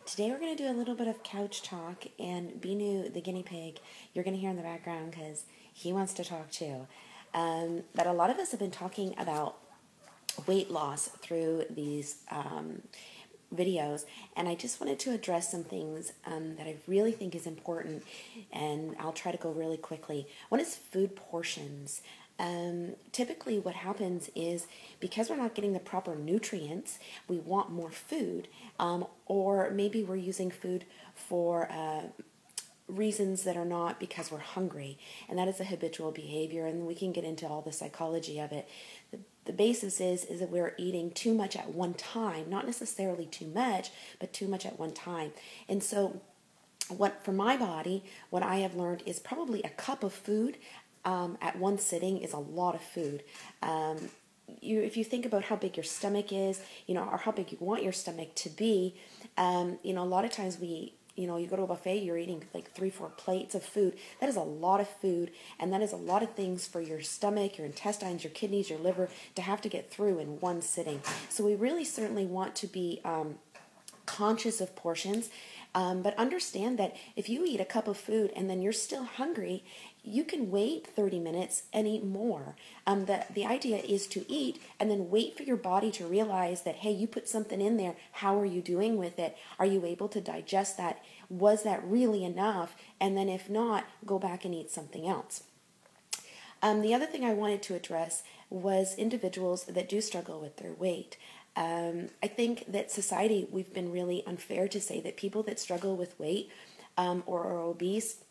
Today we're going to do a little bit of couch talk, and Binu, the guinea pig, you're going to hear in the background because he wants to talk too. But a lot of us have been talking about weight loss through these videos, and I just wanted to address some things that I really think is important, and I'll try to go really quickly. One is food portions. Typically what happens is because we're not getting the proper nutrients, we want more food, or maybe we're using food for reasons that are not because we're hungry, and that is a habitual behavior, and we can get into all the psychology of it. The basis is that we're eating too much at one time, not necessarily too much, but too much at one time. And so for my body, what I have learned is probably a cup of food at one sitting is a lot of food. If you think about how big your stomach is, or how big you want your stomach to be, a lot of times you go to a buffet, you're eating like 3-4 plates of food. That is a lot of food, and that is a lot of things for your stomach, your intestines, your kidneys, your liver to have to get through in one sitting. So we really certainly want to be conscious of portions, but understand that if you eat a cup of food and then you're still hungry, you can wait 30 minutes and eat more. The idea is to eat and then wait for your body to realize that, hey, you put something in there. How are you doing with it? Are you able to digest that? Was that really enough? And then if not, go back and eat something else. The other thing I wanted to address was individuals that do struggle with their weight. I think that society, we've been really unfair to say that people that struggle with weight or are obese,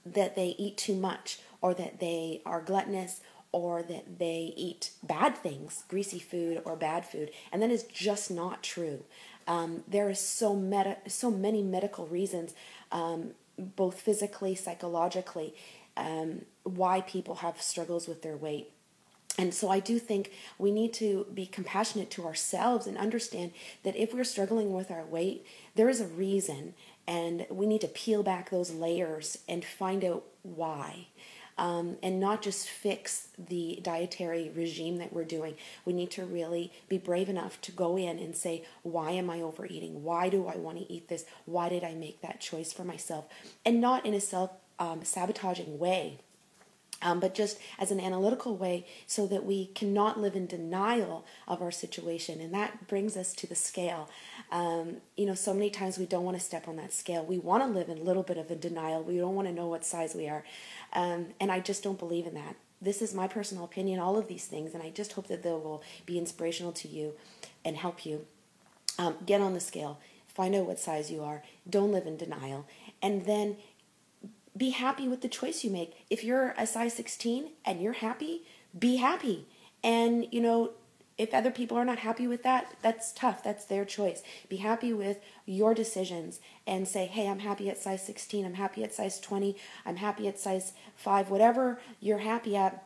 that they eat too much, or that they are gluttonous, or that they eat bad things, greasy food or bad food, and that is just not true. There is so many medical reasons, both physically, psychologically, why people have struggles with their weight. And so I do think we need to be compassionate to ourselves and understand that if we're struggling with our weight, there is a reason, and we need to peel back those layers and find out why. And not just fix the dietary regime that we're doing. We need to really be brave enough to go in and say, why am I overeating? Why do I want to eat this? Why did I make that choice for myself? And not in a self-sabotaging way, but just as an analytical way, so that we cannot live in denial of our situation. And that brings us to the scale. So many times we don't want to step on that scale. We want to live in a little bit of a denial. We don't want to know what size we are. And I just don't believe in that. This is my personal opinion, all of these things, and I just hope that they will be inspirational to you and help you. Get on the scale. Find out what size you are. Don't live in denial. And then be happy with the choice you make. If you're a size 16 and you're happy, be happy. And, if other people are not happy with that, that's tough. That's their choice. Be happy with your decisions and say, hey, I'm happy at size 16. I'm happy at size 20. I'm happy at size 5, whatever you're happy at.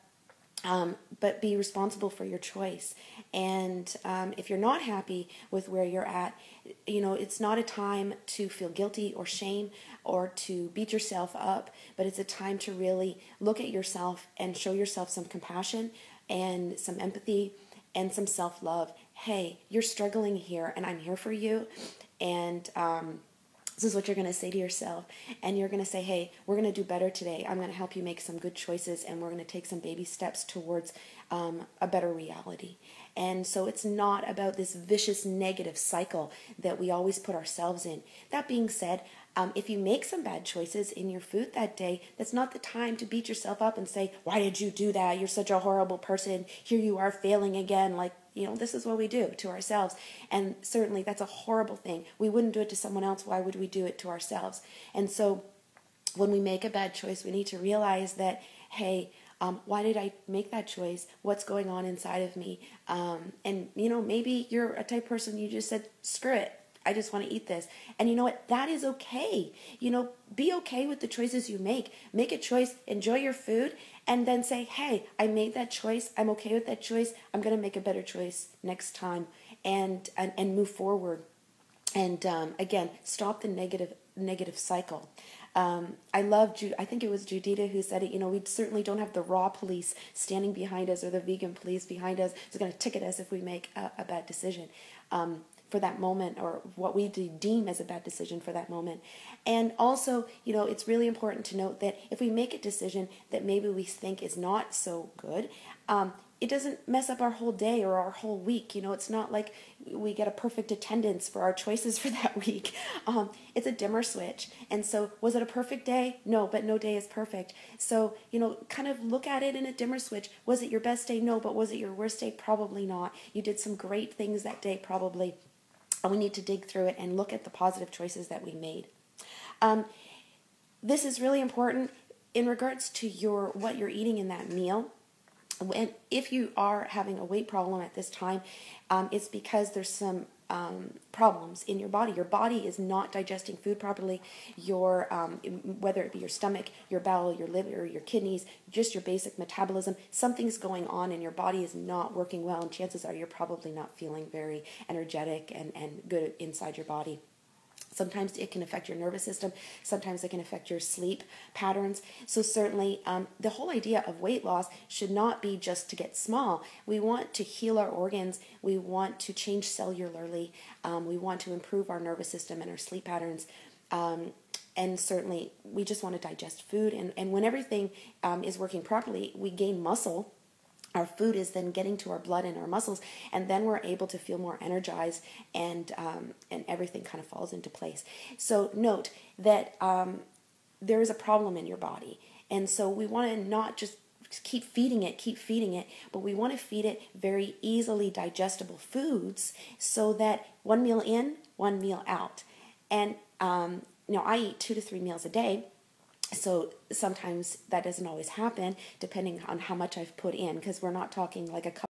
But be responsible for your choice. And if you're not happy with where you're at, it's not a time to feel guilty or shame or to beat yourself up, but it's a time to really look at yourself and show yourself some compassion and some empathy and some self-love. Hey, you're struggling here, and I'm here for you. And this is what you're going to say to yourself. And you're going to say, hey, we're going to do better today. I'm going to help you make some good choices, and we're going to take some baby steps towards a better reality. And so it's not about this vicious negative cycle that we always put ourselves in. That being said, if you make some bad choices in your food that day, that's not the time to beat yourself up and say, why did you do that? You're such a horrible person. Here you are failing again. This is what we do to ourselves. And certainly that's a horrible thing. We wouldn't do it to someone else. Why would we do it to ourselves? And so when we make a bad choice, we need to realize that, hey, why did I make that choice? What's going on inside of me? And maybe you're a type of person, you just said, screw it. I just want to eat this. And you know what? That is okay. Be okay with the choices you make. Make a choice, enjoy your food, and then say, hey, I made that choice. I'm okay with that choice. I'm going to make a better choice next time and move forward. And again, stop the negative cycle. I think it was Judita who said it, we certainly don't have the raw police standing behind us or the vegan police behind us who's going to ticket us if we make a bad decision. for that moment, or what we deem as a bad decision for that moment. And also, it's really important to note that if we make a decision that maybe we think is not so good, it doesn't mess up our whole day or our whole week. It's not like we get a perfect attendance for our choices for that week. It's a dimmer switch. And so was it a perfect day? No, but no day is perfect. So, kind of look at it in a dimmer switch. Was it your best day? No, but was it your worst day? Probably not. You did some great things that day, probably. And we need to dig through it and look at the positive choices that we made. This is really important in regards to what you're eating in that meal. And if you are having a weight problem at this time, it's because there's some problems in your body. Your body is not digesting food properly. Whether it be your stomach, your bowel, your liver, your kidneys, just your basic metabolism, something's going on and your body is not working well, and chances are you're probably not feeling very energetic and good inside your body. Sometimes it can affect your nervous system. Sometimes it can affect your sleep patterns. So certainly the whole idea of weight loss should not be just to get small. We want to heal our organs. We want to change cellularly. We want to improve our nervous system and our sleep patterns. And certainly we just want to digest food. And when everything is working properly, we gain muscle. Our food is then getting to our blood and our muscles, and then we're able to feel more energized, and everything kind of falls into place. So note that there is a problem in your body, and so we want to not just keep feeding it, but we want to feed it very easily digestible foods so that one meal in, one meal out. And I eat 2 to 3 meals a day. So sometimes that doesn't always happen depending on how much I've put in, because we're not talking like a cup